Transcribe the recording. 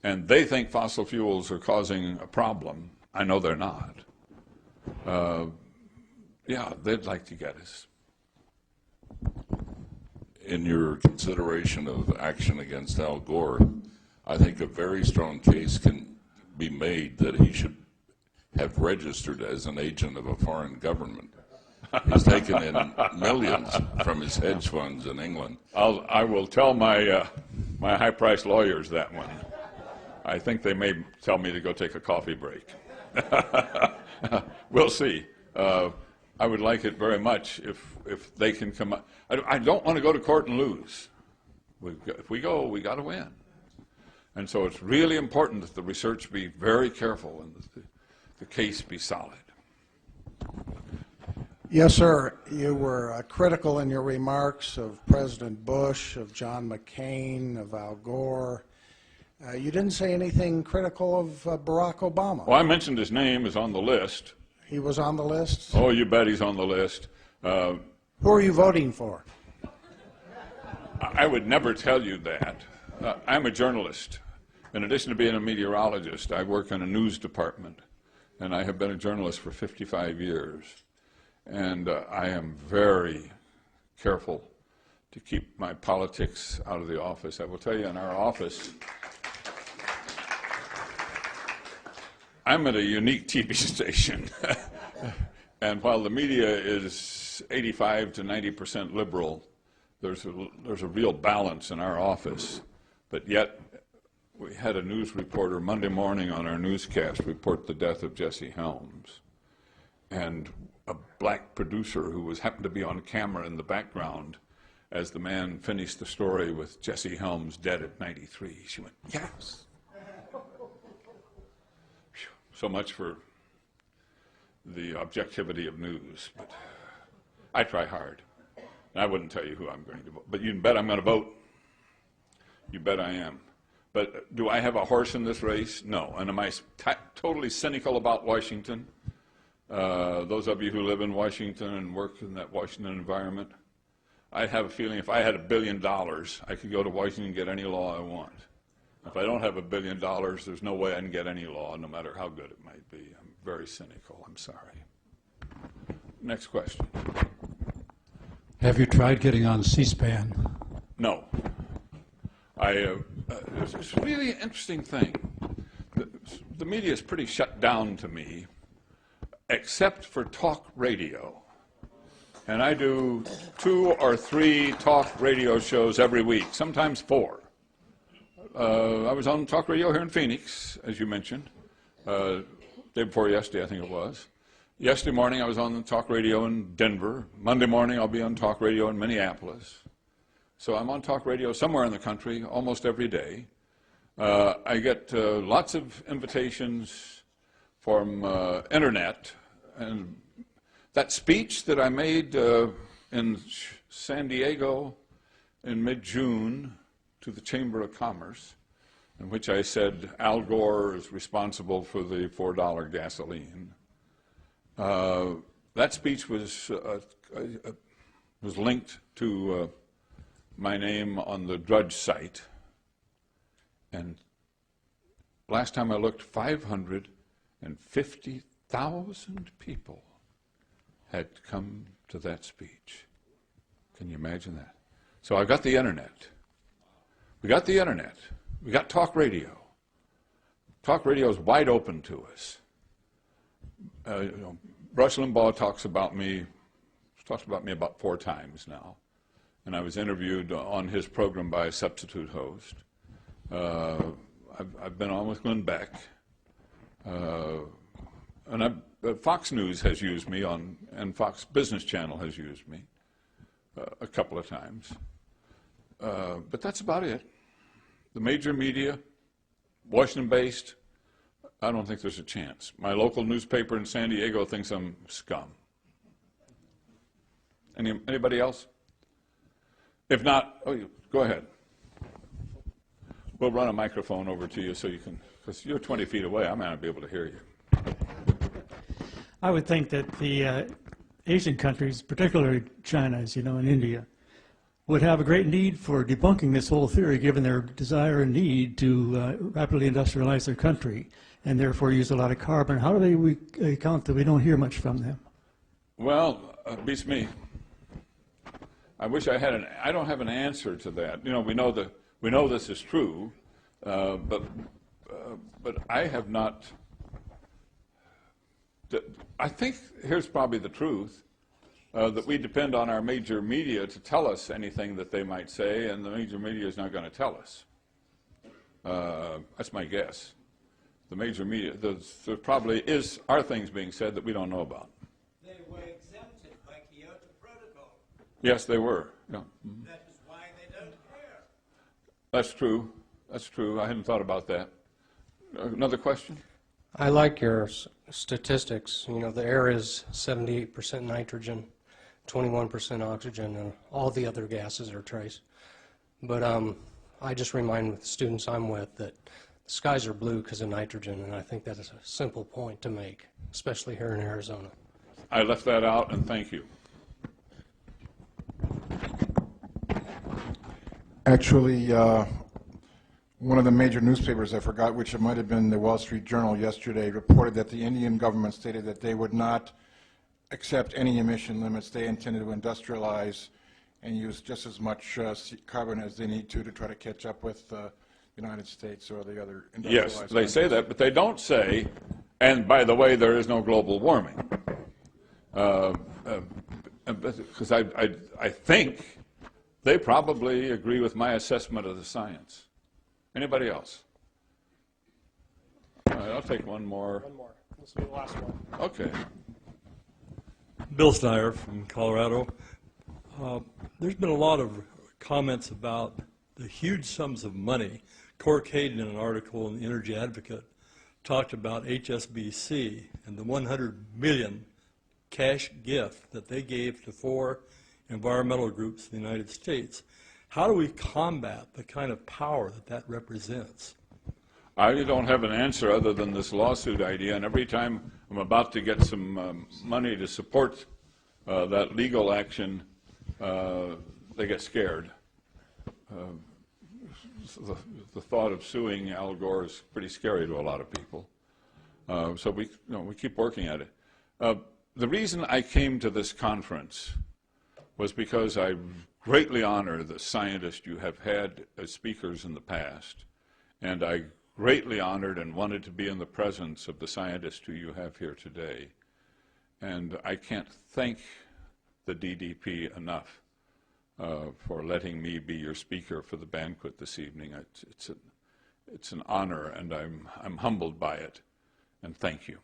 and they think fossil fuels are causing a problem. I know they're not. Yeah, they'd like to get us. In your consideration of action against Al Gore, I think a very strong case can be made that he should have registered as an agent of a foreign government. He's taken in millions from his hedge funds in England. I will tell my my high-priced lawyers that one. I think they may tell me to go take a coffee break. We'll see. I would like it very much if they can come up. I don't want to go to court and lose. If we go, we got to win. And so it's really important that the research be very careful and that the case be solid. Yes, sir. You were critical in your remarks of President Bush, of John McCain, of Al Gore. You didn't say anything critical of Barack Obama. Well, I mentioned his name is on the list. He was on the list? Oh, you bet he's on the list. Who are you voting for? I would never tell you that. I'm a journalist. In addition to being a meteorologist, I work in a news department, and I have been a journalist for 55 years. And I am very careful to keep my politics out of the office. I will tell you, in our office, I'm at a unique TV station. And while the media is 85 to 90% liberal, there's a real balance in our office. But yet, we had a news reporter Monday morning on our newscast report the death of Jesse Helms. And a black producer who happened to be on camera in the background as the man finished the story with Jesse Helms dead at 93. She went, yes. So much for the objectivity of news. But I try hard. And I wouldn't tell you who I'm going to vote. But you can bet I'm going to vote. You bet I am. But do I have a horse in this race? No. And am I totally cynical about Washington? Those of you who live in Washington and work in that Washington environment, I have a feeling if I had $1 billion, I could go to Washington and get any law I want. If I don't have $1 billion, there's no way I can get any law, no matter how good it might be. I'm very cynical. I'm sorry. Next question. Have you tried getting on C-SPAN? No. It's a really interesting thing. The media is pretty shut down to me, except for talk radio. And I do 2 or 3 talk radio shows every week, sometimes 4. I was on talk radio here in Phoenix, as you mentioned, day before yesterday, I think it was. Yesterday morning, I was on the talk radio in Denver. Monday morning, I'll be on talk radio in Minneapolis. So I'm on talk radio somewhere in the country almost every day. I get lots of invitations from internet. And that speech that I made in San Diego in mid-June to the Chamber of Commerce, in which I said Al Gore is responsible for the $4 gasoline. That speech was linked to my name on the Drudge site. And last time I looked, 550,000 people had come to that speech. Can you imagine that? So I've got the internet. We got the internet. We got talk radio. Talk radio is wide open to us. Rush Limbaugh talks about me about 4 times now. And I was interviewed on his program by a substitute host. I've been on with Glenn Beck. And Fox News has used me and Fox Business Channel has used me a couple of times. But that's about it. The major media, Washington-based, I don't think there's a chance. My local newspaper in San Diego thinks I'm scum. Anybody else? If not, go ahead. We'll run a microphone over to you so you can, because you're 20 feet away, I might not be able to hear you. I would think that the Asian countries, particularly China, as you know, and India, would have a great need for debunking this whole theory, given their desire and need to rapidly industrialize their country and therefore use a lot of carbon. How do they account that we don't hear much from them? Well, beats me. I wish I had I don't have an answer to that. You know, we know this is true, but I have not. I think here's probably the truth, that we depend on our major media to tell us anything that they might say, and the major media is not going to tell us. That's my guess. The major media, there probably are things being said that we don't know about. They were exempted by Kyoto Protocol. Yes, they were. Yeah. Mm-hmm. That is why they don't care. That's true. That's true. I hadn't thought about that. Another question? I like your statistics. You know, the air is 78% nitrogen, 21% oxygen, and all the other gases are trace. But I just remind the students I'm with that the skies are blue because of nitrogen, and I think that is a simple point to make, especially here in Arizona. I left that out, and thank you. Actually, one of the major newspapers, I forgot which, it might have been the Wall Street Journal yesterday, reported that the Indian government stated that they would not accept any emission limits. They intended to industrialize and use just as much carbon as they need to try to catch up with the United States or the other industrialized Yes, they say that, but they don't say, and by the way, there is no global warming. Because I think they probably agree with my assessment of the science. Anybody else? All right, I'll take one more. One more. This will be the last one. Okay. Bill Steyer from Colorado. There's been a lot of comments about the huge sums of money. Cork Hayden, in an article in the Energy Advocate, talked about HSBC and the $100 million cash gift that they gave to 4 environmental groups in the United States. How do we combat the kind of power that that represents? I don't have an answer other than this lawsuit idea, and every time I'm about to get some money to support that legal action, they get scared. The thought of suing Al Gore is pretty scary to a lot of people. So we keep working at it. The reason I came to this conference was because I greatly honor the scientists you have had as speakers in the past, and I greatly honored and wanted to be in the presence of the scientists who you have here today. And I can't thank the DDP enough for letting me be your speaker for the banquet this evening. It's an honor, and I'm humbled by it, and thank you.